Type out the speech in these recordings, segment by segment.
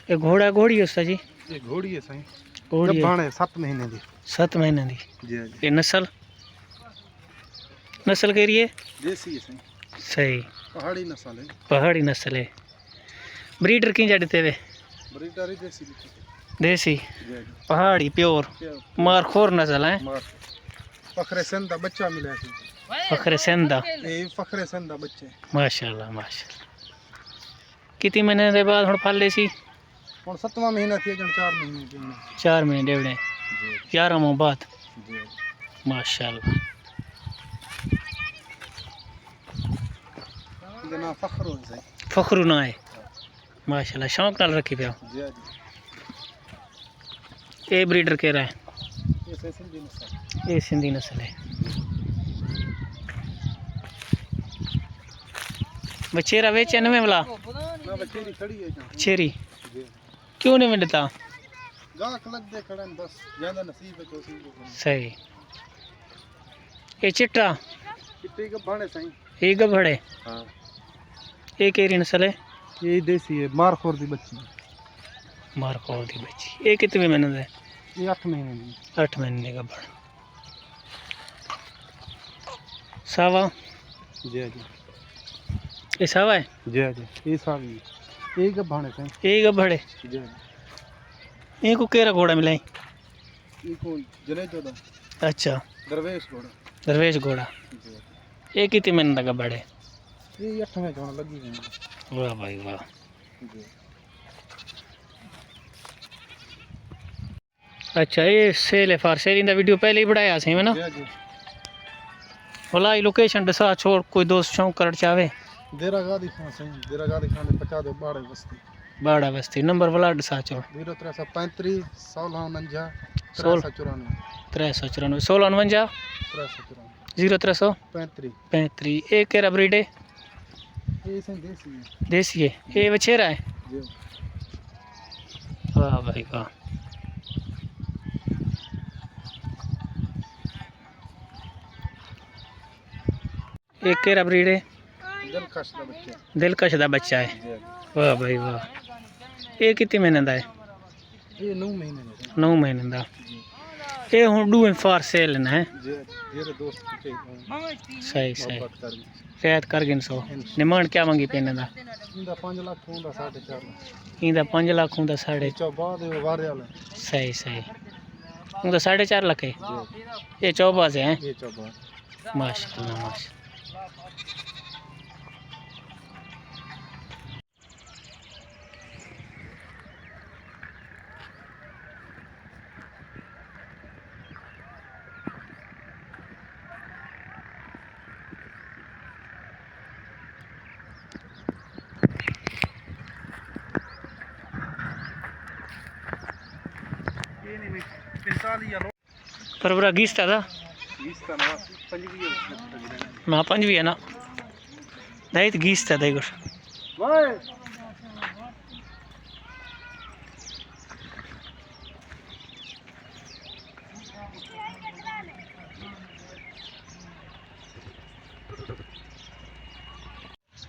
ये घोड़ा घोड़ी है जी? ये घोड़ी है सही। घोड़ी है 7 महीने दी। 7 महीने दी। जी। ये नस्ल कह रही है? देसी है सही। सही पहाड़ी नस्ल है। पहाड़ी नस्ल है। ब्रीडर की जड़ते वे? ब्रीडर ही देसी पहाड़ी प्योर मारखोर नस्ल है। फखरे सिंध दा बच्चा मिला है। फखरे सिंध दा? ये फखरे सिंध दा बच्चे। माशाल्लाह माशाल्लाह। कितने महीने के बाद हुण फल लेसी? हुण 7वां महीना थी जण 4 महीने के। 4 महीने डेवड़े जी। 11वां बाद। जी माशाल्लाह। जना फखरू है। फखरू ना है माशाल्लाह। शौक नाल रखी पिया। जी। ये ब्रीडर कह रहा है? ये सिंधी नस्ल। ये सिंधी नस्ल है। बचेरा वेचे न में वाला? ना बचेरी खड़ी है जहां। बचेरी जी। क्यों नहीं मिलता? गाहक लग दे खड़न बस ज्यादा नसीब है तो सही। ये चिट्टा चिट्टे का भाड़े सही। ये गभड़े? हां। ये केरी नस्ल है? ये देसी है मारखोर दी बच्ची। मारखोर दी बच्ची। ये कितने महीने है? ये 8 महीने दी। 8 महीने का बड़। सावा? जी जी। ये सावा है? जी जी। ये सावी ये गभाने से। ये गभड़े? जी। ये को केरा घोड़ा मिलाई? ये को जने जोदा। अच्छा दरवेश घोड़ा। दरवेश घोड़ा। जी। ये कितने महीने का गभड़े? ये 8 में जोड़ा लगी है। वाह भाई वाह। जी। अच्छा ये सेल है फार सेल इंदा वीडियो पहले ही बढ़ाया से ना? जी जी। भला लोकेशन दसा छोड़ कोई दोस्त शौक कर चाहे। देरा गादी खान सही। देरा गादी खान ने 50 बाड़े बस्ती। बाड़ा बस्ती नंबर वाला दसा छोड़। 0335 1649 394 1649 03 35 एक केरा ब्रीड है? ये सही देसी है। देसी है? ये बछेरा है? जी। वाह भाई वाह। एक केरा ब्रीड है? दिलकश दा बच्चा। दिलकश दा बच्चा है? जी। वाह भाई वाह। ये कितने महीने का है? ये 9 महीने का। 9 महीने का। ये हुण डू फार सेल है? जी। मेरे दोस्त के सही सही। मोहब्बत कर रियायत कर गिन सो डिमांड क्या मंगी पे इन्हां दा? इंदा 5 लाख होंदा 4.5 लाख। इंदा 5 लाख होंदा 4.5। चौबाद है वारे वाला। सही सही। उनका 4.5 लाख है? जी। ये चौबा से हैं? ये चौबाद। माशाल्लाह माशाल्लाह। ये नहीं 45 या परवरा गीस्ता था? गीस्ता ना 25 ना 5 भी है ना? नहीं तो गीस्ता था इधर। भाई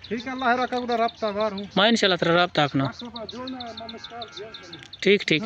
ठीक है। अल्लाह रखा उधर रब्ता बार हूं मैं इंशाल्लाह तेरा रब्ता रखना। ठीक ठीक।